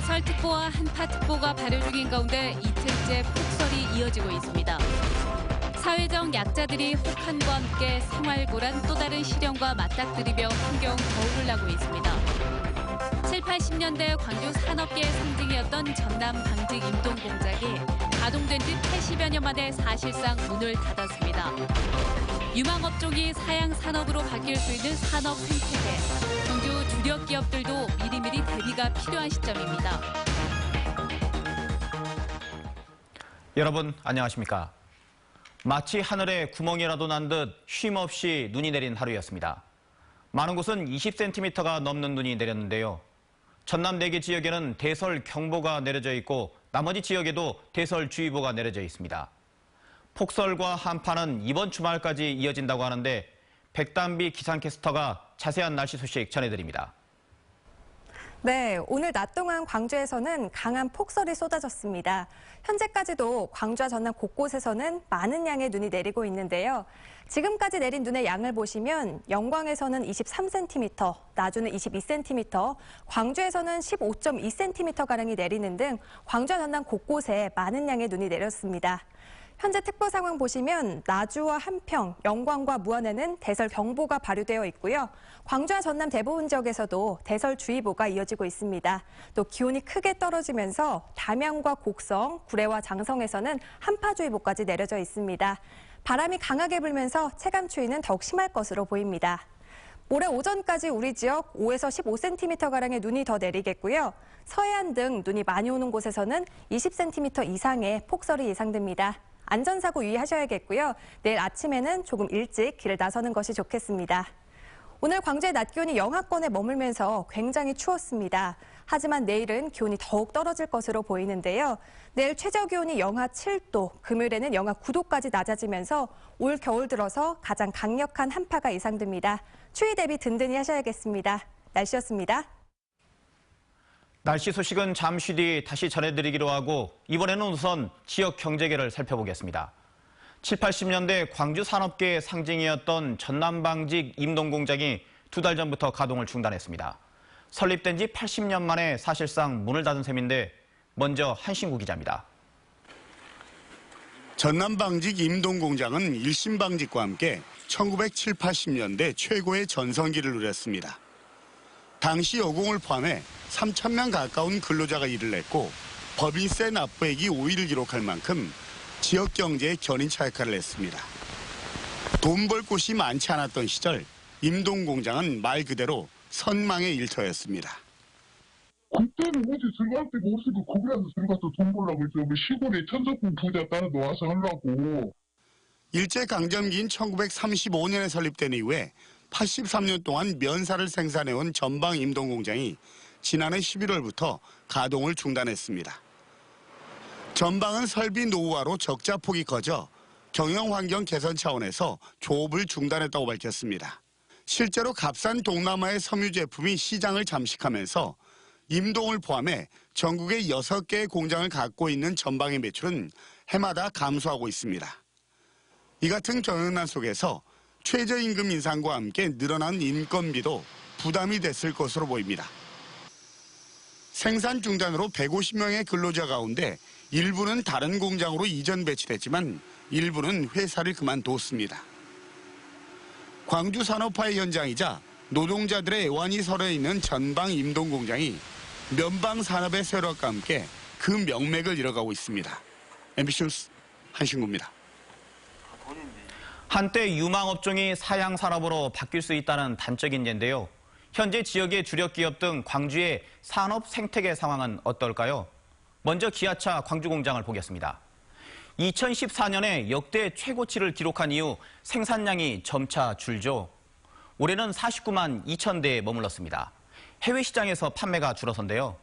대설특보와 한파특보가 발효 중인 가운데 이틀째 폭설이 이어지고 있습니다. 사회적 약자들이 혹한과 함께 생활고란 또 다른 시련과 맞닥뜨리며 환경 거울을 나고 있습니다. 7, 80년대 광주 산업계의 상징이었던 전남 방직 임동 공장이 가동된 지 80여 년 만에 사실상 문을 닫았습니다. 유망업종이 사양 산업으로 바뀔 수 있는 산업 생태계. 광주 주력 기업들도 미리미리 대비가 필요한 시점입니다. 여러분 안녕하십니까? 마치 하늘에 구멍이라도 난 듯 쉼없이 눈이 내린 하루였습니다. 많은 곳은 20cm가 넘는 눈이 내렸는데요. 전남 4개 지역에는 대설 경보가 내려져 있고 나머지 지역에도 대설주의보가 내려져 있습니다. 폭설과 한파는 이번 주말까지 이어진다고 하는데 백담비 기상캐스터가 자세한 날씨 소식 전해드립니다. 네, 오늘 낮 동안 광주에서는 강한 폭설이 쏟아졌습니다. 현재까지도 광주와 전남 곳곳에서는 많은 양의 눈이 내리고 있는데요. 지금까지 내린 눈의 양을 보시면 영광에서는 23cm, 나주는 22cm, 광주에서는 15.2cm가량이 내리는 등 광주와 전남 곳곳에 많은 양의 눈이 내렸습니다. 현재 특보 상황 보시면 나주와 한평, 영광과 무안에는 대설경보가 발효되어 있고요. 광주와 전남 대부분 지역에서도 대설주의보가 이어지고 있습니다. 또 기온이 크게 떨어지면서 담양과 곡성, 구례와 장성에서는 한파주의보까지 내려져 있습니다. 바람이 강하게 불면서 체감추위는 더욱 심할 것으로 보입니다. 모레 오전까지 우리 지역 5에서 15cm가량의 눈이 더 내리겠고요. 서해안 등 눈이 많이 오는 곳에서는 20cm 이상의 폭설이 예상됩니다. 안전사고 유의하셔야겠고요. 내일 아침에는 조금 일찍 길을 나서는 것이 좋겠습니다. 오늘 광주의 낮 기온이 영하권에 머물면서 굉장히 추웠습니다. 하지만 내일은 기온이 더욱 떨어질 것으로 보이는데요. 내일 최저 기온이 영하 7도, 금요일에는 영하 9도까지 낮아지면서 올 겨울 들어서 가장 강력한 한파가 예상됩니다. 추위 대비 든든히 하셔야겠습니다. 날씨였습니다. 날씨 소식은 잠시 뒤 다시 전해드리기로 하고 이번에는 우선 지역 경제계를 살펴보겠습니다. 7, 80년대 광주 산업계의 상징이었던 전남방직 임동공장이 2달 전부터 가동을 중단했습니다. 설립된 지 80년 만에 사실상 문을 닫은 셈인데 먼저 한신구 기자입니다. 전남방직 임동공장은 일신방직과 함께 1970, 80년대 최고의 전성기를 누렸습니다. 당시 여공을 포함해 3,000명 가까운 근로자가 일을 했고 법인세 납부액이 5위를 기록할 만큼 지역 경제에 견인차 역할을 했습니다. 돈 벌 곳이 많지 않았던 시절 임동공장은 말 그대로 선망의 일터였습니다. 그때는 어디 들어갈 데가 없으니까 거기라도 들어가서 돈 벌라고 했죠. 뭐 시골에 천석군 부자 따라놓아서 하려고. 일제강점기인 1935년에 설립된 이후에 83년 동안 면사를 생산해온 전방 임동공장이 지난해 11월부터 가동을 중단했습니다. 전방은 설비 노후화로 적자 폭이 커져 경영환경 개선 차원에서 조업을 중단했다고 밝혔습니다. 실제로 값싼 동남아의 섬유 제품이 시장을 잠식하면서 임동을 포함해 전국에 6개의 공장을 갖고 있는 전방의 매출은 해마다 감소하고 있습니다. 이 같은 경영난 속에서 최저임금 인상과 함께 늘어난 인건비도 부담이 됐을 것으로 보입니다. 생산 중단으로 150명의 근로자 가운데 일부는 다른 공장으로 이전 배치됐지만 일부는 회사를 그만뒀습니다. 광주 산업화의 현장이자 노동자들의 애환이 서려 있는 전방 임동공장이 면방 산업의 쇠락과 함께 그 명맥을 이어가고 있습니다. MBC 뉴스 한신구입니다. 한때 유망업종이 사양산업으로 바뀔 수 있다는 단적인 예인데요. 현재 지역의 주력 기업 등 광주의 산업 생태계 상황은 어떨까요? 먼저 기아차 광주공장을 보겠습니다. 2014년에 역대 최고치를 기록한 이후 생산량이 점차 줄죠. 올해는 49만 2천 대에 머물렀습니다. 해외 시장에서 판매가 줄어선데요.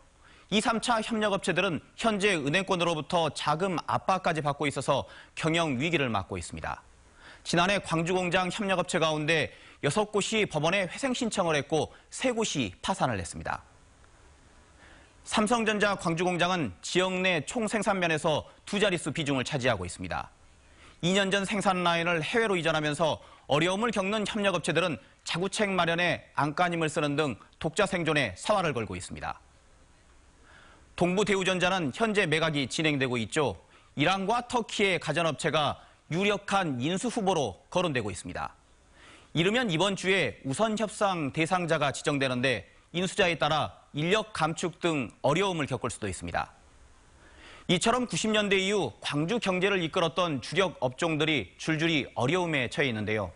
2, 3차 협력업체들은 현재 은행권으로부터 자금 압박까지 받고 있어서 경영 위기를 맞고 있습니다. 지난해 광주공장 협력업체 가운데 6곳이 법원에 회생 신청을 했고 3곳이 파산을 했습니다. 삼성전자 광주공장은 지역 내 총생산면에서 2자릿수 비중을 차지하고 있습니다. 2년 전 생산 라인을 해외로 이전하면서 어려움을 겪는 협력업체들은 자구책 마련에 안간힘을 쓰는 등 독자 생존에 사활을 걸고 있습니다. 동부대우전자는 현재 매각이 진행되고 있죠. 이란과 터키의 가전업체가 유력한 인수 후보로 거론되고 있습니다. 이르면 이번 주에 우선 협상 대상자가 지정되는데 인수자에 따라 인력 감축 등 어려움을 겪을 수도 있습니다. 이처럼 90년대 이후 광주 경제를 이끌었던 주력 업종들이 줄줄이 어려움에 처해 있는데요.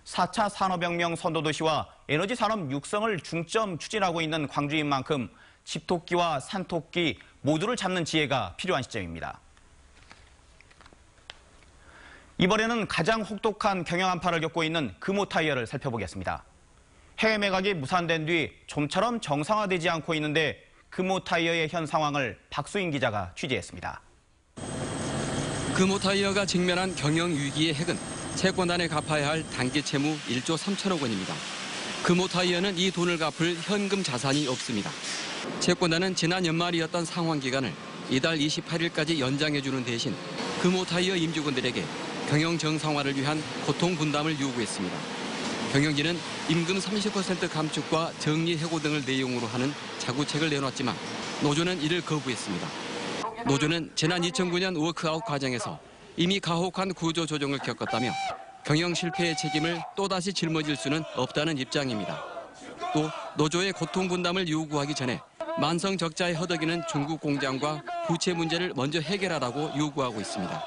4차 산업혁명 선도도시와 에너지 산업 육성을 중점 추진하고 있는 광주인 만큼 집토끼와 산토끼 모두를 잡는 지혜가 필요한 시점입니다. 이번에는 가장 혹독한 경영 한파를 겪고 있는 금호타이어를 살펴보겠습니다. 해외 매각이 무산된 뒤 좀처럼 정상화되지 않고 있는데 금호타이어의 현 상황을 박수인 기자가 취재했습니다. 금호타이어가 직면한 경영 위기의 핵은 채권단에 갚아야 할 단기 채무 1조 3천억 원입니다. 금호타이어는 이 돈을 갚을 현금 자산이 없습니다. 채권단은 지난 연말이었던 상환 기간을 이달 28일까지 연장해주는 대신 금호타이어 임직원들에게 경영 정상화를 위한 고통 분담을 요구했습니다. 경영진은 임금 30% 감축과 정리 해고 등을 내용으로 하는 자구책을 내놨지만 노조는 이를 거부했습니다. 노조는 지난 2009년 워크아웃 과정에서 이미 가혹한 구조 조정을 겪었다며 경영 실패의 책임을 또다시 짊어질 수는 없다는 입장입니다. 또 노조의 고통 분담을 요구하기 전에 만성 적자에 허덕이는 중국 공장과 부채 문제를 먼저 해결하라고 요구하고 있습니다.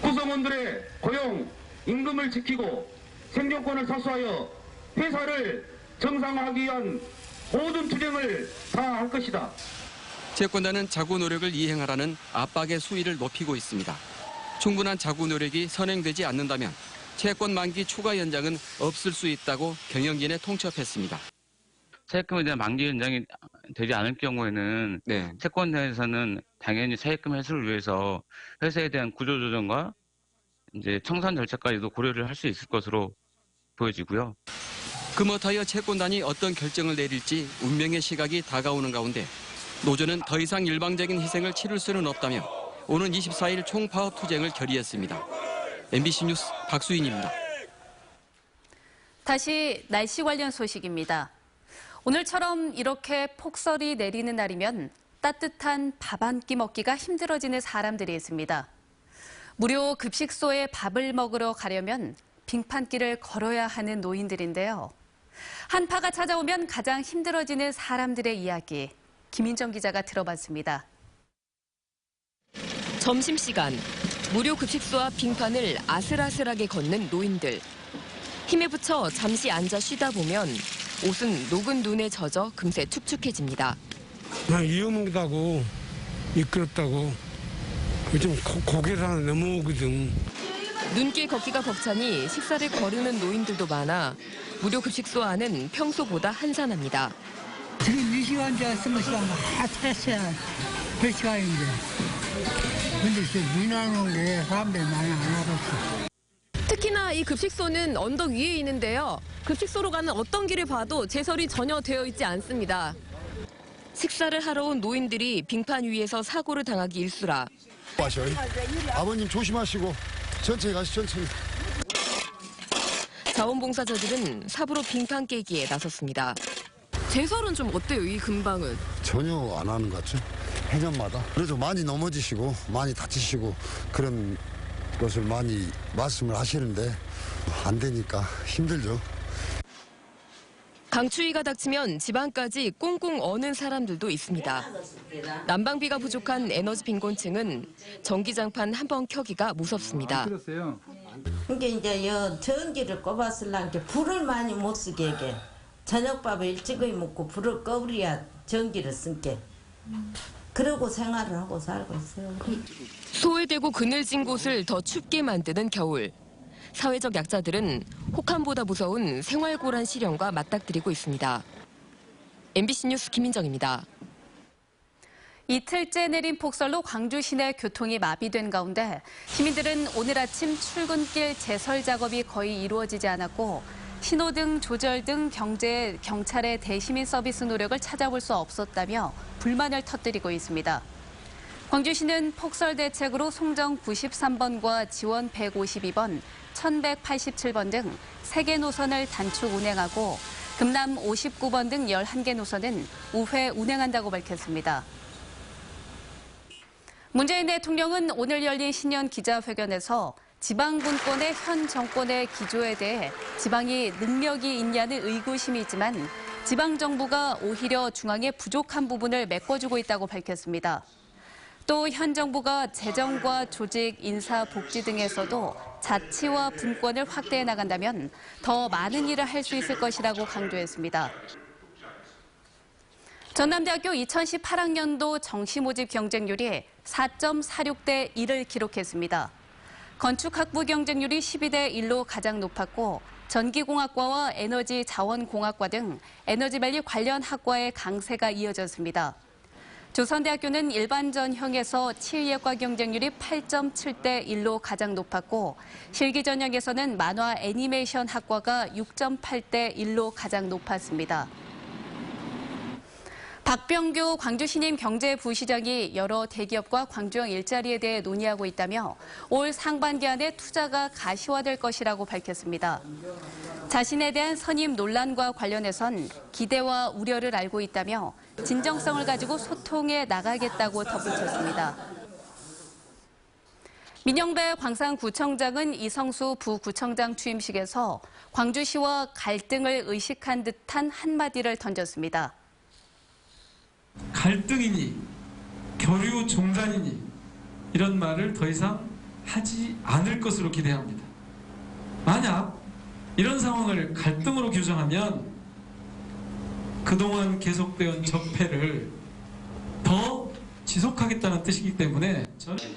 구성원들의 고용, 임금을 지키고 생존권을 사수하여 회사를 정상화하기 위한 모든 투쟁을 다할 것이다. 채권단은 자구 노력을 이행하라는 압박의 수위를 높이고 있습니다. 충분한 자구 노력이 선행되지 않는다면 채권 만기 추가 연장은 없을 수 있다고 경영진에 통첩했습니다. 세액금에 대한 만기 연장이 되지 않을 경우에는 채권단에서는 당연히 세액금 회수를 위해서 회사에 대한 구조조정과 이제 청산 절차까지도 고려를 할 수 있을 것으로 보여지고요. 금호타이어 채권단이 어떤 결정을 내릴지 운명의 시각이 다가오는 가운데 노조는 더 이상 일방적인 희생을 치를 수는 없다며 오는 24일 총파업 투쟁을 결의했습니다. MBC 뉴스 박수인입니다. 다시 날씨 관련 소식입니다. 오늘처럼 이렇게 폭설이 내리는 날이면 따뜻한 밥 한 끼 먹기가 힘들어지는 사람들이 있습니다. 무료 급식소에 밥을 먹으러 가려면 빙판길을 걸어야 하는 노인들인데요. 한파가 찾아오면 가장 힘들어지는 사람들의 이야기, 김인정 기자가 들어봤습니다. 점심시간, 무료 급식소와 빙판을 아슬아슬하게 걷는 노인들. 힘에 부쳐 잠시 앉아 쉬다 보면 옷은 녹은 눈에 젖어 금세 축축해집니다. 위험하다고 미끄럽다고 요즘 고개를 하나 넘어오거든. 눈길 걷기가 벅차니 식사를 거르는 노인들도 많아 무료 급식소 안은 평소보다 한산합니다. 지금 이 시간째 스무시간 찼어야 될 시간인데. 근데 지금 눈 안 오는 게 사람들이 많이 안 와봤어. 특히나 이 급식소는 언덕 위에 있는데요. 급식소로 가는 어떤 길을 봐도 제설이 전혀 되어 있지 않습니다. 식사를 하러 온 노인들이 빙판 위에서 사고를 당하기 일쑤라. 아버님 조심하시고 천천히 가시죠, 천천히. 자원봉사자들은 삽으로 빙판 깨기에 나섰습니다. 제설은 좀 어때요, 이 근방은? 전혀 안 하는 것 같죠? 해년마다. 그래도 많이 넘어지시고 많이 다치시고 그런 것을 많이 말씀을 하시는데 안 되니까 힘들죠. 강추위가 닥치면 집안까지 꽁꽁 어는 사람들도 있습니다. 난방비가 부족한 에너지 빈곤층은 전기장판 한 번 켜기가 무섭습니다. 이게 이제 전기를 꼽았을라니까 불을 많이 못 쓰게 하게. 저녁밥을 일찍이 먹고 불을 꺼버려야 전기를 쓸게. 그러고 생활을 하고 살고 있어요. 소외되고 그늘진 곳을 더 춥게 만드는 겨울. 사회적 약자들은 혹한보다 무서운 생활고란 시련과 맞닥뜨리고 있습니다. MBC 뉴스 김민정입니다. 이틀째 내린 폭설로 광주 시내 교통이 마비된 가운데 시민들은 오늘 아침 출근길 제설 작업이 거의 이루어지지 않았고 신호등 조절 등 경찰의 대시민 서비스 노력을 찾아볼 수 없었다며 불만을 터뜨리고 있습니다. 광주시는 폭설 대책으로 송정 93번과 지원 152번, 1187번 등 3개 노선을 단축 운행하고 금남 59번 등 11개 노선은 우회 운행한다고 밝혔습니다. 문재인 대통령은 오늘 열린 신년 기자회견에서 지방 분권의 현 정권의 기조에 대해 지방이 능력이 있냐는 의구심이 있지만 지방 정부가 오히려 중앙에 부족한 부분을 메꿔주고 있다고 밝혔습니다. 또 현 정부가 재정과 조직, 인사, 복지 등에서도 자치와 분권을 확대해 나간다면 더 많은 일을 할 수 있을 것이라고 강조했습니다. 전남대학교 2018학년도 정시 모집 경쟁률이 4.46대 1을 기록했습니다. 건축학부 경쟁률이 12대 1로 가장 높았고 전기공학과와 에너지자원공학과 등 에너지관리 관련 학과의 강세가 이어졌습니다. 조선대학교는 일반 전형에서 치의학과 경쟁률이 8.7대 1로 가장 높았고 실기 전형에서는 만화 애니메이션 학과가 6.8대 1로 가장 높았습니다. 박병규 광주신임 경제부시장이 여러 대기업과 광주형 일자리에 대해 논의하고 있다며 올 상반기 안에 투자가 가시화될 것이라고 밝혔습니다. 자신에 대한 선임 논란과 관련해선 기대와 우려를 알고 있다며 진정성을 가지고 소통해 나가겠다고 덧붙였습니다. 민영배 광산구청장은 이성수 부구청장 취임식에서 광주시와 갈등을 의식한 듯한 한마디를 던졌습니다. 갈등이니 교류 종단이니 이런 말을 더 이상 하지 않을 것으로 기대합니다. 만약 이런 상황을 갈등으로 규정하면 그동안 계속되어 적폐를 더 지속하겠다는 뜻이기 때문에 저는